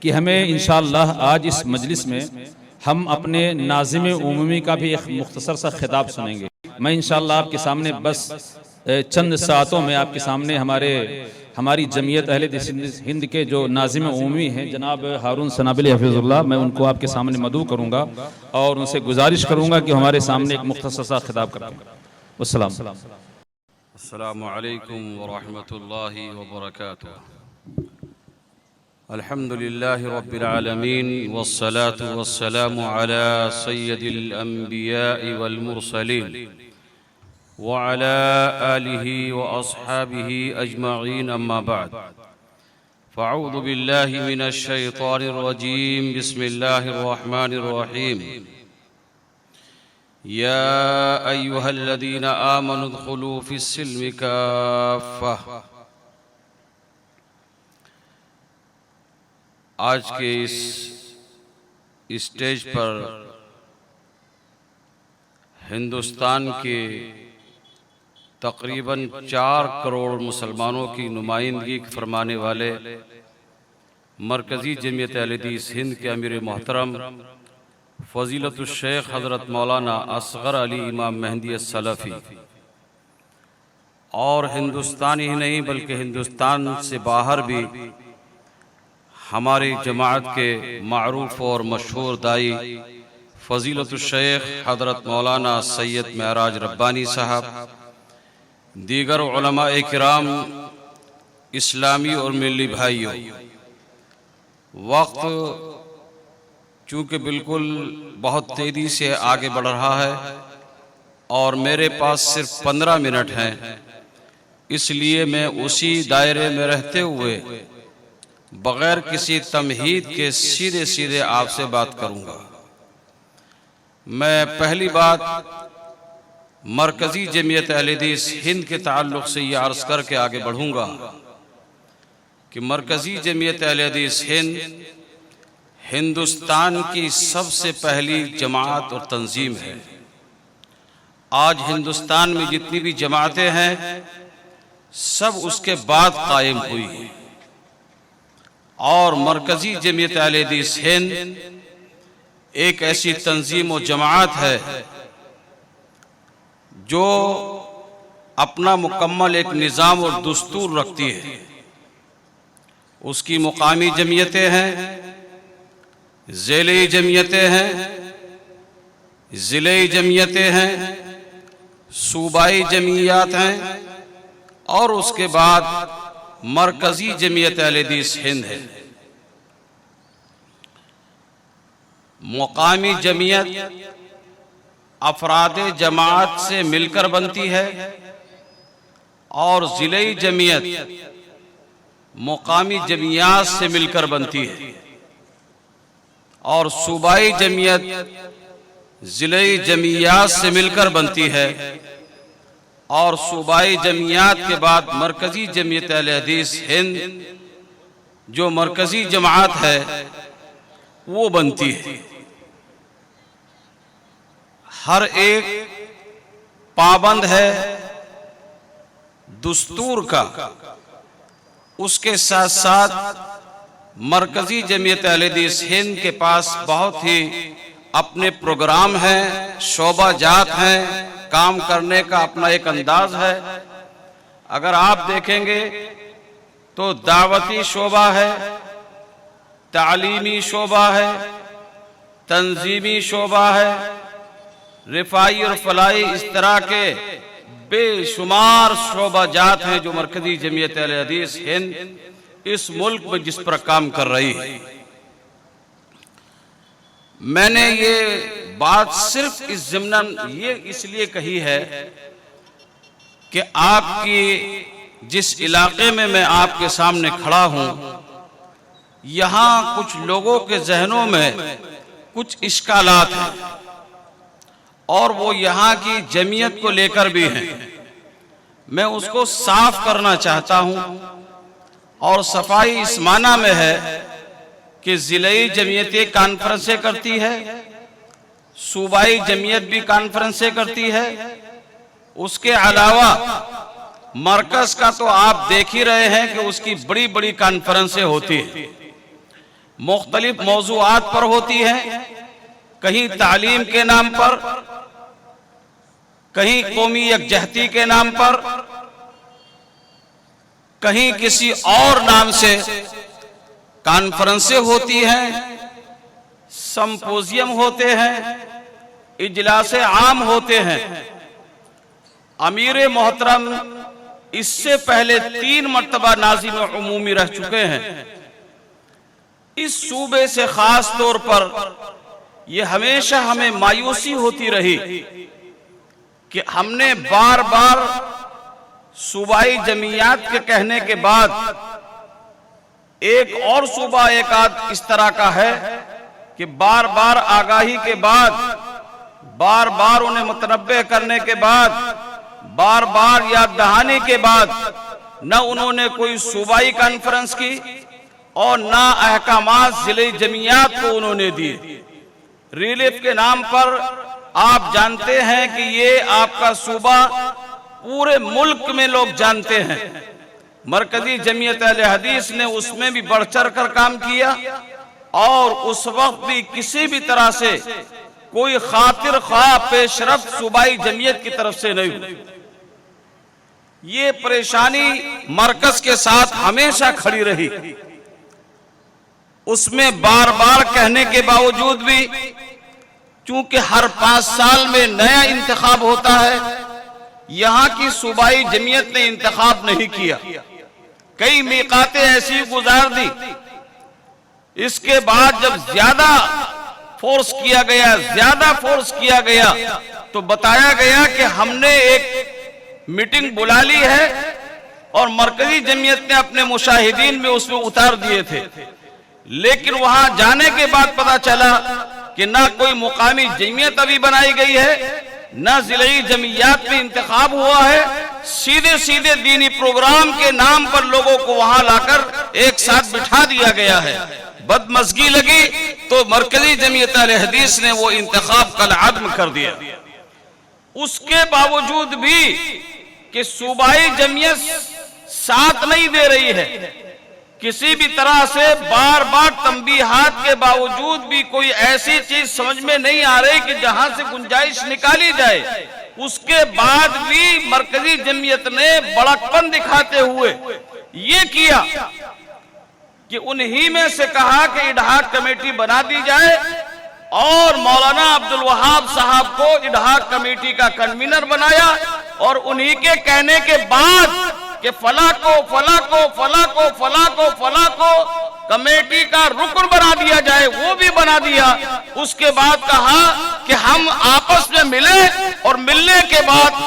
کہ ہمیں انشاءاللہ آج اس مجلس میں ہم اپنے ناظم عمومی کا بھی ایک مختصر سا خطاب سنیں گے۔ میں انشاءاللہ آپ کے سامنے بس چند ساعتوں میں آپ کے سامنے ہماری جمعیت اہل ہند کے جو ناظم عمومی ہیں جناب ہارون سنابلی حفظ اللہ، میں ان کو آپ کے سامنے مدعو کروں گا اور ان سے گزارش کروں گا کہ ہمارے سامنے ایک مختصر سا خطاب کریں۔ السلام علیکم ورحمۃ اللہ وبرکاتہ۔ الحمد للہ رب العالمین والصلاة والسلام على سید الانبیاء والمرسلین وعلى آلہ واصحابہ اجمعین، اما بعد فاعوذ باللہ من الشیطان الرجیم، بسم اللہ الرحمن الرحیم۔ یا ایہا الذین آمنوا ادخلوا فی السلم کافہ۔ آج کے اس اسٹیج پر ہندوستان کے تقریباً 4 کروڑ مسلمانوں کی نمائندگی فرمانے والے مرکزی جمعیت اہل حدیث ہند کے امیر محترم فضیلت الشیخ حضرت مولانا اصغر علی امام مہدی السلفی، اور ہندوستان ہی نہیں بلکہ ہندوستان سے باہر بھی ہماری جماعت کے معروف اور مشہور دائی فضیلت الشیخ حضرت مولانا سید معراج ربانی صاحب، دیگر علماء کرام، اسلامی اور ملی بھائیوں، وقت چونکہ بالکل بہت تیزی سے آگے بڑھ رہا ہے اور میرے پاس صرف 15 منٹ ہیں، اس لیے میں اسی دائرے میں رہتے ہوئے بغیر کسی تمہید کے سیدھے آپ سے بات کروں گا۔ میں پہلی بات مرکزی جمعیت اہل حدیث ہند کے تعلق سے یہ عرض کر کے آگے بڑھوں گا کہ مرکزی جمعیت اہل حدیث ہند ہندوستان کی سب سے پہلی جماعت اور تنظیم ہے۔ آج ہندوستان میں جتنی بھی جماعتیں ہیں سب اس کے بعد قائم ہوئی ہیں، اور مرکزی جمعیت اہل حدیث ہند ایک ایسی تنظیم و جماعت ہے جو اپنا مکمل ایک نظام اور دستور رکھتی ہے۔ اس کی مقامی جمعیتیں ہیں، ضلعی جمعیتیں ہیں، ضلعی جمعیتیں ہیں، صوبائی جمعیات ہیں، اور اس کے بعد مرکزی جمعیت اہل حدیث ہند ہے۔ مقامی جمعیت افراد جماعت سے مل کر بنتی ہے، اور ضلعی جمعیت مقامی جمعیات سے مل کر بنتی ہے، اور صوبائی جمعیت ضلعی جمعیات سے مل کر بنتی ہے، اور صوبائی جمعیات کے بعد مرکزی جمعیت اہل حدیث ہند جو مرکزی جماعت ہے وہ بنتی ہے۔ ہر ایک پابند ہے دستور کا، اس کے ساتھ ساتھ مرکزی جمعیت اہل حدیث ہند کے پاس بہت ہی اپنے پروگرام ہیں، شعبہ جات ہیں، کام کرنے کا اپنا ایک انداز ہے۔ اگر آپ دیکھیں گے تو دعوتی شعبہ ہے، تعلیمی شعبہ ہے، تنظیمی شعبہ ہے، رفاعی اور فلاحی، اس طرح کے بے شمار شعبہ جات ہیں جو مرکزی جمعیت اہل حدیث ہند اس ملک میں جس پر کام کر رہی ہے۔ میں نے یہ بات صرف اس ضمن یہ اس لیے کہی ہے کہ آپ کی جس علاقے میں آپ کے سامنے کھڑا ہوں، یہاں کچھ لوگوں کے ذہنوں میں کچھ اشکالات ہیں، اور وہ یہاں کی جمعیت کو لے کر بھی ہیں۔ میں اس کو صاف کرنا چاہتا ہوں، اور صفائی اس معنی میں ہے کہ ضلعی جمعیتیں کانفرنسیں کرتی ہے، صوبائی جمعیت بھی کانفرنسیں کرتی ہے، اس کے علاوہ مرکز کا تو آپ دیکھ ہی رہے ہیں کہ اس کی بڑی بڑی کانفرنسیں ہوتی ہیں۔ مختلف موضوعات پر ہوتی ہیں، کہیں تعلیم کے نام پر، کہیں قومی یکجہتی کے نام پر، کہیں کسی اور نام سے کانفرنسیں ہوتی ہیں، سمپوزیم ہوتے ہیں، اجلاس عام ہوتے ہیں۔ امیر محترم اس سے پہلے 3 مرتبہ ناظم عمومی رہ چکے ہیں۔ اس صوبے سے خاص طور پر یہ ہمیشہ ہمیں مایوسی ہوتی رہی کہ ہم نے بار بار صوبائی جمعیات کے کہنے کے بعد ایک اور صوبہ ایک آدھ اس طرح کا ہے کہ بار بار آگاہی کے بعد، بار بار انہیں متنبہ کرنے کے بعد، بار بار یاد دہانی کے بعد نہ انہوں نے کوئی صوبائی کانفرنس کی اور نہ احکامات ضلعی جمعیات کو انہوں نے دیے۔ ریلیف کے نام پر آپ جانتے ہیں کہ یہ آپ کا صوبہ پورے ملک میں لوگ جانتے ہیں۔ مرکزی جمعیت اہل حدیث نے اس میں بھی بڑھ چڑھ کر کام کیا، اور اس وقت بھی کسی بھی طرح سے کوئی خاطر خواہ پیش رفت صوبائی جمعیت کی طرف سے نہیں ہوئی۔ یہ پریشانی مرکز کے ساتھ ہمیشہ کھڑی رہی۔ اس میں بار بار کہنے کے باوجود بھی چونکہ ہر 5 سال میں نیا انتخاب ہوتا ہے، یہاں کی صوبائی جمعیت نے انتخاب نہیں کیا، کئی میقاتیں ایسی گزار دی۔ اس کے بعد جب زیادہ فورس کیا گیا تو بتایا گیا کہ ہم نے ایک میٹنگ بلا لی ہے، اور مرکزی جمعیت نے اپنے مشاہدین میں اس میں اتار دیے تھے، لیکن وہاں جانے کے بعد پتا چلا کہ نہ کوئی مقامی جمعیت ابھی بنائی گئی ہے، نہ ضلعی جمعیات میں انتخاب ہوا ہے، سیدھے دینی پروگرام کے نام پر لوگوں کو وہاں لا کر ایک ساتھ بٹھا دیا گیا ہے۔ بدمزگی لگی تو مرکزی جمعیت اہل حدیث نے وہ انتخاب کالعدم کر دیا۔ اس کے باوجود بھی کہ صوبائی جمعیت ساتھ نہیں دے رہی ہے، کسی بھی طرح سے بار بار تنبیہات کے باوجود بھی کوئی ایسی چیز سمجھ میں نہیں آ رہی کہ جہاں سے گنجائش نکالی جائے، اس کے بعد بھی مرکزی جمعیت نے بڑکپن دکھاتے ہوئے یہ کیا کہ انہی میں سے کہا کہ اڈہاک کمیٹی بنا دی جائے، اور مولانا عبدالوہاب صاحب کو اڈہاک کمیٹی کا کنوینر بنایا، اور انہی کے کہنے کے بعد کہ فلاں کو کمیٹی کا رکن بنا دیا جائے، وہ بھی بنا دیا۔ اس کے بعد کہا کہ ہم آپس میں ملیں، اور ملنے کے بعد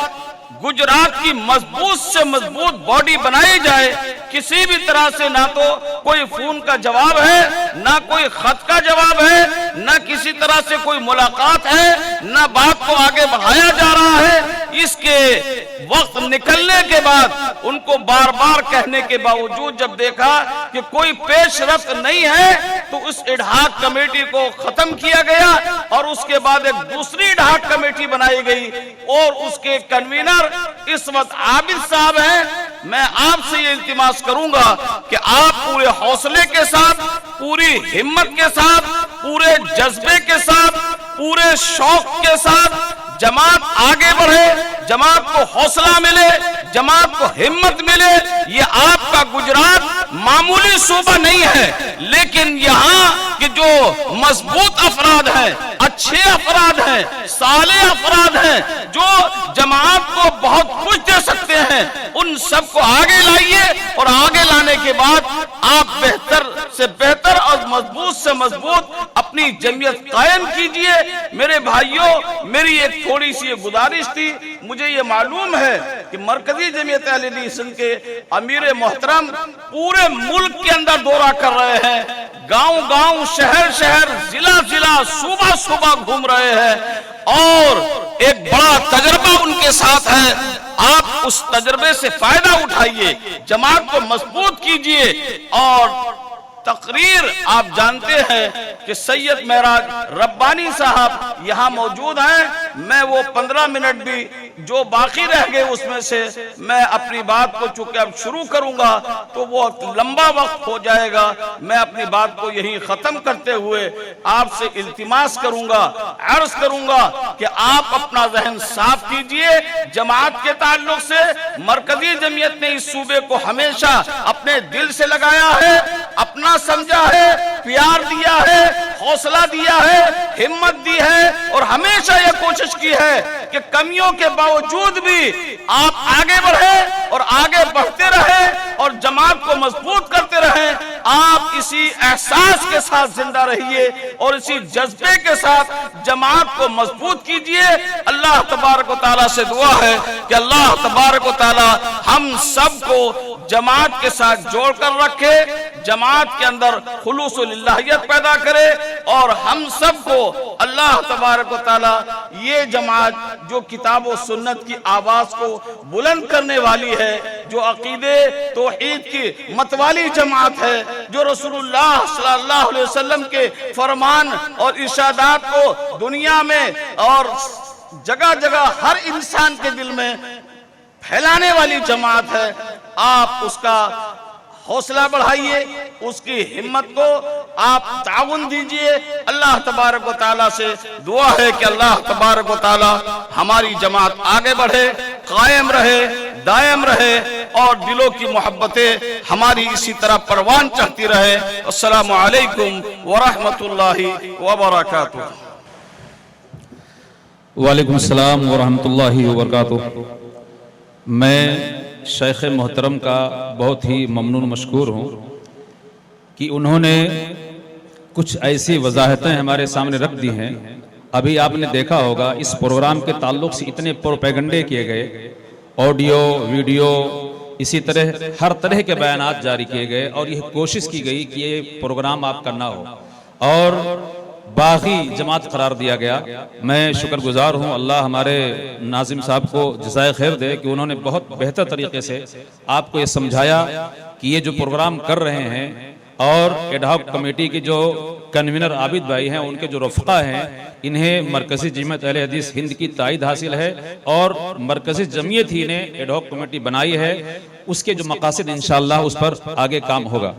گجرات کی مضبوط سے مضبوط باڈی بنائی جائے۔ کسی بھی طرح سے نہ تو کوئی فون کا جواب ہے، نہ کوئی خط کا جواب ہے، نہ کسی طرح سے کوئی ملاقات ہے، نہ بات کو آگے بڑھایا جا رہا ہے۔ اس کے وقت نکلنے کے بعد ان کو بار بار کہنے کے باوجود جب دیکھا کہ کوئی پیش رفت نہیں ہے تو اس اڈہاک کمیٹی کو ختم کیا گیا، اور اس کے بعد ایک دوسری اڈہاک کمیٹی بنائی گئی، اور اس کے کنوینر اس وقت عابد صاحب ہیں۔ میں آپ سے یہ التماس کروں گا کہ آپ پورے حوصلے کے ساتھ، پوری ہمت کے ساتھ، پورے جذبے کے ساتھ، پورے شوق کے ساتھ جماعت آگے بڑھے، جماعت کو حوصلہ ملے، جماعت کو ہمت ملے۔ یہ آپ کا گجرات معمولی صوبہ نہیں ہے، لیکن یہاں کے جو مضبوط افراد ہیں، اچھے افراد ہیں، صالح افراد ہیں، جو جماعت کو بہت کچھ دے سکتے ہیں، ان سب کو آگے لائیے، اور آگے لانے کے بعد آپ بہتر سے بہتر اور مضبوط سے مضبوط اپنی جمعیت قائم کیجئے۔ میرے بھائیوں، میری ایک تھوڑی سی گزارش تھی۔ مجھے یہ معلوم ہے کہ مرکزی جمعیت اہل حدیث کے امیر محترم پورے ملک کے اندر دورہ کر رہے ہیں، گاؤں گاؤں، شہر شہر، ضلع ضلع، صوبہ صوبہ گھوم رہے ہیں، اور ایک بڑا تجربہ ان کے ساتھ ہے۔ آپ اس تجربے سے فائدہ اٹھائیے، جماعت کو مضبوط کیجئے، اور تقریر آپ جانتے ہیں کہ سید معراج ربانی صاحب یہاں موجود ہیں۔ میں وہ 15 منٹ بھی جو باقی رہ گئے اس میں سے میں اپنی بات کو چونکہ اب شروع کروں گا تو وہ لمبا وقت ہو جائے گا، میں اپنی بات کو یہیں ختم کرتے ہوئے آپ سے التماس کروں گا، عرض کروں گا کہ آپ اپنا ذہن صاف کیجئے۔ جماعت کے تعلق سے مرکزی جمعیت نے اس صوبے کو ہمیشہ اپنے دل سے لگایا ہے، اپنا سمجھا ہے، پیار دیا ہے، حوصلہ دیا ہے، ہمت دی ہے، اور ہمیشہ یہ کوشش کی ہے کہ کمیوں کے باوجود بھی آپ آگے بڑھیں اور آگے بڑھتے رہیں اور جماعت کو مضبوط کرتے رہیں۔ آپ اسی احساس کے ساتھ زندہ رہیے اور اسی جذبے کے ساتھ جماعت کو مضبوط کیجئے۔ اللہ تبارک و تعالیٰ سے دعا ہے کہ اللہ تبارک و تعالیٰ ہم سب کو جماعت کے ساتھ جوڑ کر رکھے، جماعت کے اندر خلوص و للہیت پیدا کرے، اور ہم سب کو اللہ تبارک و تعالیٰ یہ جماعت جو کتاب و سنت کی آواز کو بلند کرنے والی ہے، جو عقیدے توحید کی متوالی جماعت ہے، جو رسول اللہ صلی اللہ علیہ وسلم کے فرمان اور ارشادات کو دنیا میں اور جگہ جگہ ہر انسان کے دل میں پھیلانے والی جماعت ہے، آپ اس کا حوصلہ بڑھائیے، اس کی ہمت کو آپ تعاون دیجئے۔ اللہ تبارک و تعالیٰ سے دعا ہے کہ اللہ تبارک و تعالیٰ ہماری جماعت آگے بڑھے، قائم رہے، دائم رہے، اور دلوں کی محبتیں ہماری اسی طرح پروان چڑھتی رہے۔ السلام علیکم ورحمۃ اللہ وبرکاتہ۔ وعلیکم السلام ورحمۃ اللہ وبرکاتہ۔ میں شیخ محترم کا بہت ہی ممنون مشکور ہوں کہ انہوں نے کچھ ایسی وضاحتیں ہمارے سامنے رکھ دی ہیں۔ ابھی آپ نے دیکھا ہوگا اس پروگرام کے تعلق سے اتنے پروپیگنڈے کیے گئے، آڈیو ویڈیو اسی طرح ہر طرح کے بیانات جاری کیے گئے، اور یہ کوشش کی گئی کہ یہ پروگرام آپ کا نہ ہو اور باغی جماعت قرار دیا گیا۔ میں شکر گزار ہوں، اللہ ہمارے ناظم صاحب کو جزائے خیر دے کہ انہوں نے بہت بہتر طریقے سے آپ کو یہ سمجھایا کہ یہ جو پروگرام کر رہے ہیں، اور ایڈ ہاک کمیٹی کے جو کنوینر عابد بھائی ہیں، ان کے جو رفقا ہیں، انہیں مرکزی جمعیت اہل حدیث ہند کی تائید حاصل ہے، اور مرکزی جمعیت ہی نے ایڈ ہاک کمیٹی بنائی ہے، اس کے جو مقاصد انشاءاللہ اس پر آگے کام ہوگا۔